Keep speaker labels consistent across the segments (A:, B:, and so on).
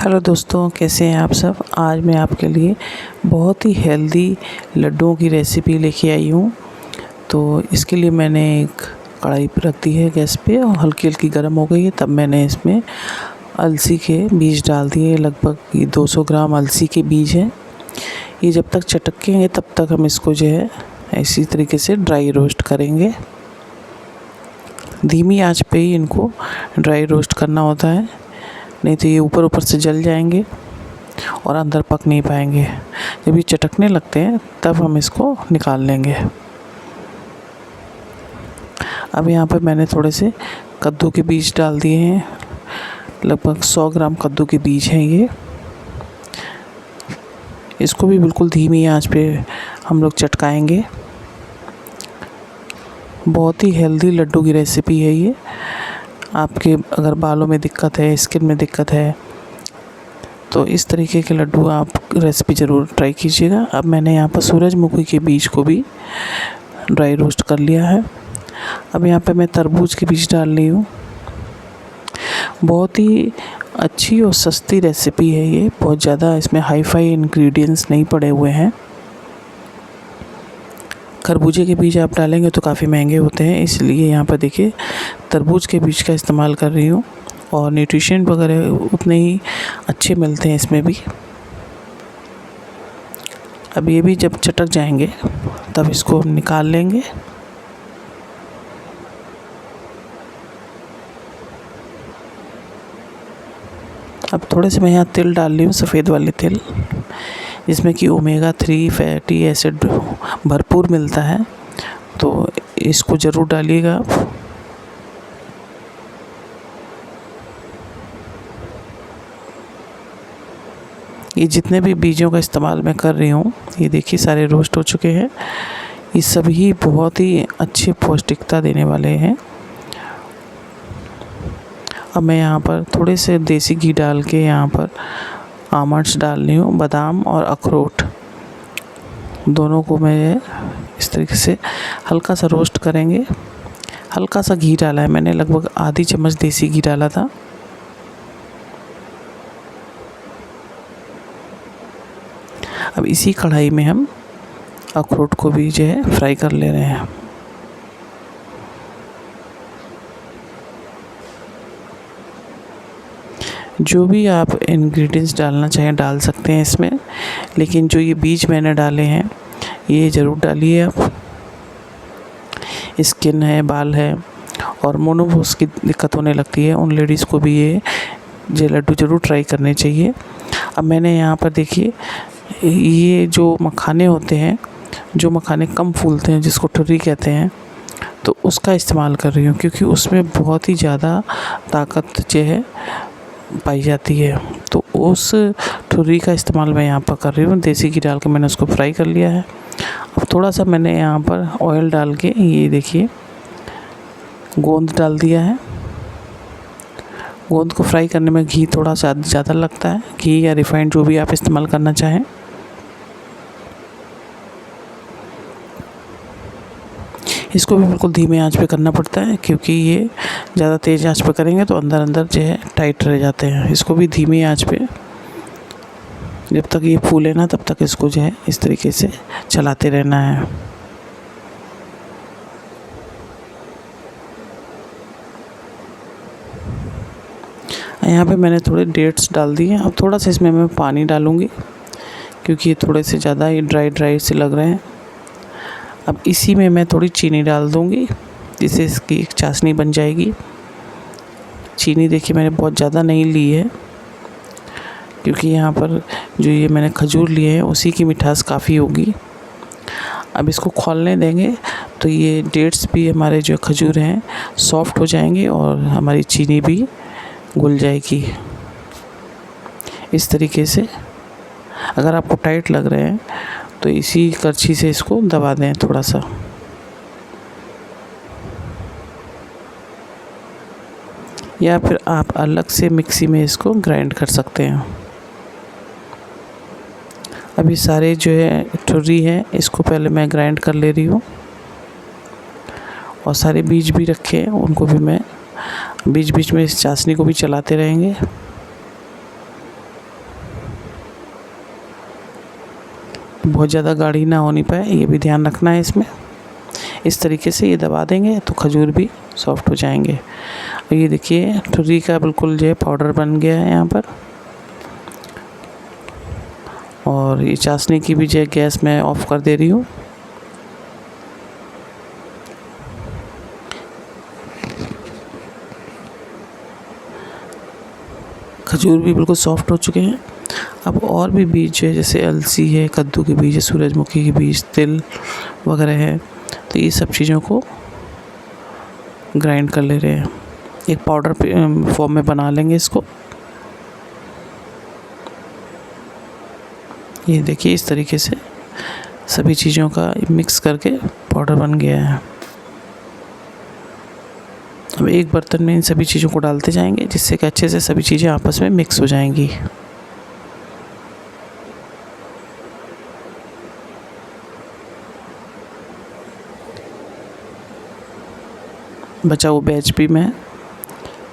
A: Hello दोस्तों, कैसे हैं आप सब। आज मैं आपके लिए बहुत ही हेल्दी लड्डुओं की रेसिपी लेके आई हूँ। तो इसके लिए मैंने एक कढ़ाई पर रख दी है गैस पे और हल्की हल्की गर्म हो गई है। तब मैंने इसमें अलसी के बीज डाल दिए। लगभग ये 200 ग्राम अलसी के बीज हैं। ये जब तक चटकेंगे तब तक हम इसको जो है इसी तरीके से ड्राई रोस्ट करेंगे। धीमी आंच पे ही इनको ड्राई रोस्ट करना होता है, नहीं तो ये ऊपर ऊपर से जल जाएंगे और अंदर पक नहीं पाएंगे। जब ये चटकने लगते हैं तब हम इसको निकाल लेंगे। अब यहाँ पर मैंने थोड़े से कद्दू के बीज डाल दिए हैं। लगभग 100 ग्राम कद्दू के बीज हैं ये। इसको भी बिल्कुल धीमी आंच पे हम लोग चटकाएंगे। बहुत ही हेल्दी लड्डू की रेसिपी है ये। आपके अगर बालों में दिक्कत है, स्किन में दिक्कत है, तो इस तरीके के लड्डू आप रेसिपी ज़रूर ट्राई कीजिएगा। अब मैंने यहाँ पर सूरजमुखी के बीज को भी ड्राई रोस्ट कर लिया है। अब यहाँ पे मैं तरबूज के बीज डाल रही हूँ। बहुत ही अच्छी और सस्ती रेसिपी है ये। बहुत ज़्यादा इसमें हाई फाई इंग्रेडिएंट्स नहीं पड़े हुए हैं। खरबूजे के बीज आप डालेंगे तो काफ़ी महंगे होते हैं, इसलिए यहाँ पर देखिए तरबूज के बीज का इस्तेमाल कर रही हूँ। और न्यूट्रिशन वगैरह उतने ही अच्छे मिलते हैं इसमें भी। अब ये भी जब चटक जाएंगे तब इसको हम निकाल लेंगे। अब थोड़े से मैं यहाँ तिल डाल रही हूँ, सफ़ेद वाले तिल, जिसमें कि ओमेगा 3 फैटी एसिड भरपूर मिलता है। तो इसको ज़रूर डालिएगा आप। ये जितने भी बीजों का इस्तेमाल मैं कर रही हूँ, ये देखिए सारे रोस्ट हो चुके हैं। ये सभी बहुत ही अच्छे पौष्टिकता देने वाले हैं। अब मैं यहाँ पर थोड़े से देसी घी डाल के यहाँ पर आमंड्स डाल रही हूँ। बादाम और अखरोट दोनों को मैं इस तरीके से हल्का सा रोस्ट करेंगे। हल्का सा घी डाला है मैंने, लगभग आधी चम्मच देसी घी डाला था। अब इसी कढ़ाई में हम अखरोट को भी जो है फ्राई कर ले रहे हैं। जो भी आप इंग्रेडिएंट्स डालना चाहें डाल सकते हैं इसमें, लेकिन जो ये बीज मैंने डाले हैं ये ज़रूर डालिए आप। स्किन है, बाल है और मोनोपोज की दिक्कत होने लगती है, उन लेडीज़ को भी ये लड्डू ज़रूर ट्राई करने चाहिए। अब मैंने यहाँ पर देखिए ये जो मखाने होते हैं, जो मखाने कम फूलते हैं, जिसको ठुर्री कहते हैं, तो उसका इस्तेमाल कर रही हूँ, क्योंकि उसमें बहुत ही ज़्यादा ताकत जो है पाई जाती है। तो उस ठुर्री का इस्तेमाल मैं यहाँ पर कर रही हूँ। देसी घी डाल के मैंने उसको फ्राई कर लिया है। अब थोड़ा सा मैंने यहाँ पर ऑयल डाल के ये देखिए गोंद डाल दिया है। गोंद को फ्राई करने में घी थोड़ा सा ज़्यादा लगता है, घी या रिफाइंड जो भी आप इस्तेमाल करना चाहें। इसको भी बिल्कुल धीमे आंच पे करना पड़ता है, क्योंकि ये ज़्यादा तेज़ आंच पे करेंगे तो अंदर अंदर जो है टाइट रह जाते हैं। इसको भी धीमी आंच पे जब तक ये फूले ना तब तक इसको जो है इस तरीके से चलाते रहना है। यहाँ पे मैंने थोड़े डेट्स डाल दिए। अब थोड़ा सा इसमें मैं पानी डालूँगी, क्योंकि ये थोड़े से ज़्यादा ही ड्राई से लग रहे हैं। अब इसी में मैं थोड़ी चीनी डाल दूँगी, जिससे इसकी एक चाशनी बन जाएगी। चीनी देखिए मैंने बहुत ज़्यादा नहीं ली है, क्योंकि यहाँ पर जो ये मैंने खजूर लिए हैं उसी की मिठास काफ़ी होगी। अब इसको खौलने देंगे तो ये डेट्स भी, हमारे जो खजूर हैं, सॉफ्ट हो जाएंगे और हमारी चीनी भी घुल जाएगी। इस तरीके से अगर आपको टाइट लग रहे हैं तो इसी करछी से इसको दबा दें थोड़ा सा। या फिर आप अलग से मिक्सी में इसको ग्राइंड कर सकते हैं। अभी सारे जो है ठुर्री है इसको पहले मैं ग्राइंड कर ले रही हूँ, और सारे बीज भी रखे हैं उनको भी मैं बीच बीच में इस चाशनी को भी चलाते रहेंगे। बहुत ज़्यादा गाढ़ी ना होनी पाए, ये भी ध्यान रखना है इसमें। इस तरीके से ये दबा देंगे तो खजूर भी सॉफ्ट हो जाएंगे। और ये देखिए ठुर्री का बिल्कुल जो है पाउडर बन गया है यहाँ पर। और ये चाशनी की भी जो है गैस मैं ऑफ कर दे रही हूँ। खजूर भी बिल्कुल सॉफ्ट हो चुके हैं। अब और भी बीज है, जैसे अलसी है, कद्दू के बीज है, सूरजमुखी के बीज, तिल वगैरह है, तो ये सब चीज़ों को ग्राइंड कर ले रहे हैं, एक पाउडर फॉर्म में बना लेंगे इसको। ये देखिए इस तरीके से सभी चीज़ों का मिक्स करके पाउडर बन गया है। अब एक बर्तन में इन सभी चीज़ों को डालते जाएंगे, जिससे कि अच्छे से सभी चीज़ें आपस में मिक्स हो जाएंगी। बचा हुआ बैच भी मैं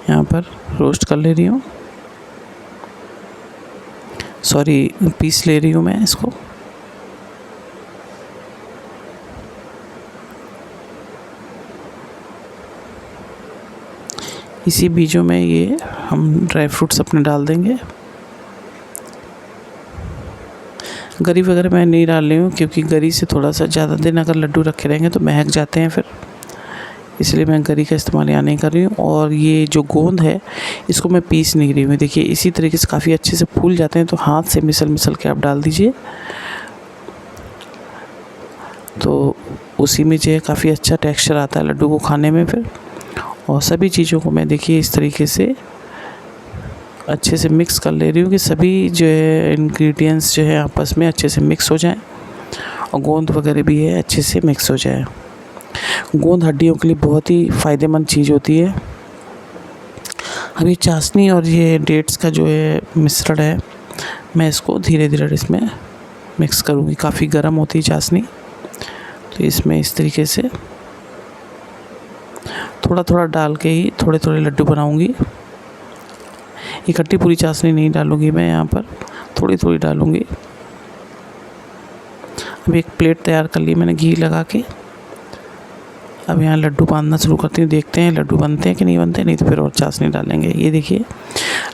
A: यहाँ पर रोस्ट कर ले रही हूँ, सॉरी पीस ले रही हूँ मैं इसको। इसी बीजों में ये हम ड्राई फ्रूट्स अपने डाल देंगे। गरी वगैरह मैं नहीं डाल रही हूँ, क्योंकि गरी से थोड़ा सा ज़्यादा दिन अगर लड्डू रखे रहेंगे तो महक जाते हैं फिर, इसलिए मैं गरी का इस्तेमाल यहाँ नहीं कर रही हूँ। और ये जो गोंद है इसको मैं पीस नहीं रही हूँ। देखिए इसी तरीके से काफ़ी अच्छे से फूल जाते हैं, तो हाथ से मिसल के आप डाल दीजिए, तो उसी में जो है काफ़ी अच्छा टेक्सचर आता है लड्डू को खाने में फिर। और सभी चीज़ों को मैं देखिए इस तरीके से अच्छे से मिक्स कर ले रही हूँ कि सभी जो है इंग्रेडिएंट्स जो है आपस में अच्छे से मिक्स हो जाएं, और गोंद वगैरह भी है अच्छे से मिक्स हो जाए। गोंद हड्डियों के लिए बहुत ही फ़ायदेमंद चीज़ होती है। अब ये चाशनी और ये डेट्स का जो है मिश्रण है, मैं इसको धीरे धीरे इसमें मिक्स करूँगी। काफ़ी गर्म होती है चाशनी, तो इसमें इस तरीके से थोड़ा थोड़ा डाल के ही थोड़े थोड़े लड्डू बनाऊँगी। इकट्ठी पूरी चाशनी नहीं डालूँगी मैं यहाँ पर, थोड़ी थोड़ी डालूँगी। अब एक प्लेट तैयार कर ली मैंने घी लगा के। अब यहाँ लड्डू बांधना शुरू करती हूँ, देखते हैं लड्डू बनते हैं कि नहीं बनते, नहीं तो फिर और चाशनी डालेंगे। ये देखिए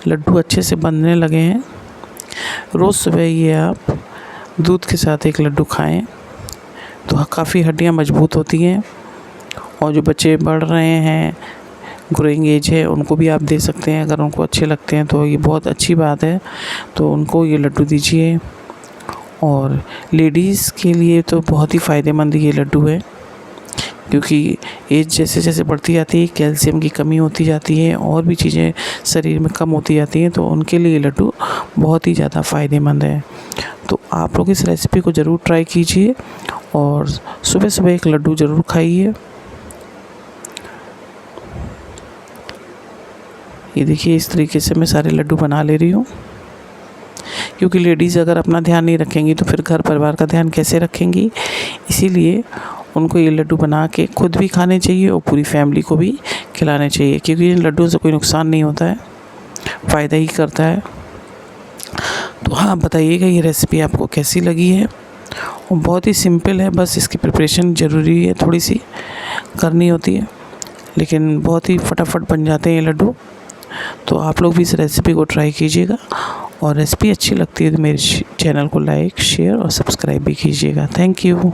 A: लड्डू अच्छे से बनने लगे हैं। रोज़ सुबह ये आप दूध के साथ एक लड्डू खाएं तो काफ़ी हड्डियाँ मजबूत होती हैं। और जो बच्चे बढ़ रहे हैं, ग्रोइंग एज है, उनको भी आप दे सकते हैं, अगर उनको अच्छे लगते हैं तो ये बहुत अच्छी बात है, तो उनको ये लड्डू दीजिए। और लेडीज़ के लिए तो बहुत ही फ़ायदेमंद ये लड्डू है, क्योंकि एज जैसे जैसे बढ़ती जाती है कैल्शियम की कमी होती जाती है, और भी चीज़ें शरीर में कम होती जाती हैं, तो उनके लिए ये लड्डू बहुत ही ज़्यादा फ़ायदेमंद है। तो आप लोग इस रेसिपी को ज़रूर ट्राई कीजिए और सुबह सुबह एक लड्डू ज़रूर खाइए। ये देखिए इस तरीके से मैं सारे लड्डू बना ले रही हूँ, क्योंकि लेडीज़ अगर अपना ध्यान नहीं रखेंगी तो फिर घर परिवार का ध्यान कैसे रखेंगी। इसीलिए उनको ये लड्डू बना के खुद भी खाने चाहिए और पूरी फैमिली को भी खिलाने चाहिए, क्योंकि इन लड्डुओं से कोई नुकसान नहीं होता है, फ़ायदा ही करता है। तो हाँ बताइएगा ये रेसिपी आपको कैसी लगी है। और बहुत ही सिंपल है, बस इसकी प्रिपरेशन ज़रूरी है, थोड़ी सी करनी होती है, लेकिन बहुत ही फटाफट बन जाते हैं ये लड्डू। तो आप लोग भी इस रेसिपी को ट्राई कीजिएगा, और रेसिपी अच्छी लगती है तो मेरे चैनल को लाइक, शेयर और सब्सक्राइब भी कीजिएगा। Thank you.